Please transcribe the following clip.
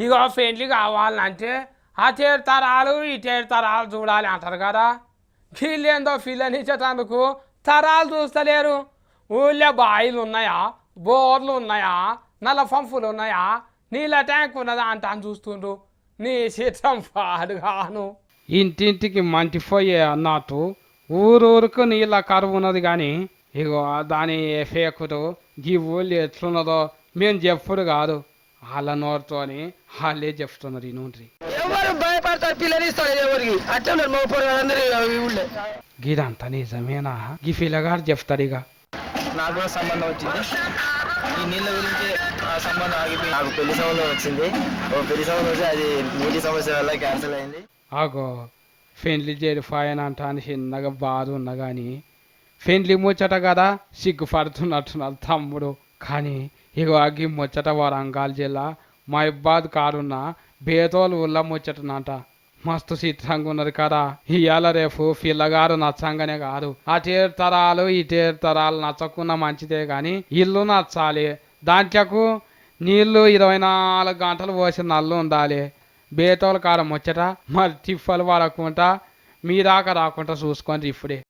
ఇగో పెండ్లి కావాలంటే అటేడు తరాలు ఇటేడు తరాలు చూడాలి అంటారు కదా. వీళ్ళేందో పిల్లనిచ్చేటందుకు తరాలు చూస్తలేరు. ఊళ్ళో బాయిలు ఉన్నాయా, బోర్లు ఉన్నాయా, నల్ల పంపులు ఉన్నాయా, నీళ్ళ ట్యాంక్ ఉన్నదా అంటాను చూస్తుండ్రు. నీ చిత్రం పాడుగాను. ఇంటింటికి మంటిపోయే అన్నట్టు ఊరూరుకు నీళ్ళ కరువు ఉన్నది కానీ ఇగో దాని ఎఫెక్టు ఈ ఊళ్ళు ఎట్లున్నదో మేము చెప్పుడు కాదు, వాళ్ళ నోరుతోని వాళ్ళే చెప్తున్నారు. ఈ నూనె ఎవరు భయపడతారు, పిల్లలు ఇస్తారు ఎవరికి అట్లా గిదంతా నిజమేనా? ఈ పిల్లగాడు చెప్తాడు. ఇక నాకు కూడా సంబంధం వచ్చింది, ఈ నీళ్ళ గురించి ఆ సంబంధం ఆగిపోయింది. నాకు పెళ్లి సంబంధం వచ్చింది, పెళ్లి సంబంధం వచ్చి అది నీటి సమస్య వల్ల క్యాన్సిల్ అయింది. ఆగో పెండ్లి చేరిపోయాను అంట అని చిన్నగా బాధ ఉన్నా కానీ పెండ్లి ముచ్చట కదా సిగ్గుపడుతున్నట్టున్నారు తమ్ముడు. కానీ ఇగో అగ్గి ముచ్చట వరంగల్ జిల్లా మహిబాద్ కారున్న బేతోలు ఊళ్ళ ముచ్చటనంట. మస్తు చిత్రంగా ఉన్నది కదా. ఇవాళ రేపు పిల్లగారు నచ్చంగానే కాదు, అటేడు తరాలు ఇటేడు తరాలు నచ్చకున్నా మంచిదే కానీ ఇల్లు నచ్చాలి. దాంట్లకు నీళ్లు 24 గంటలు పోసి నల్లు ఉండాలి. బేతోలు కారం ముచ్చట మరి టిఫ్ఫలు పడకుండా మీ దాకా రాకుండా చూసుకోండి ఇప్పుడే.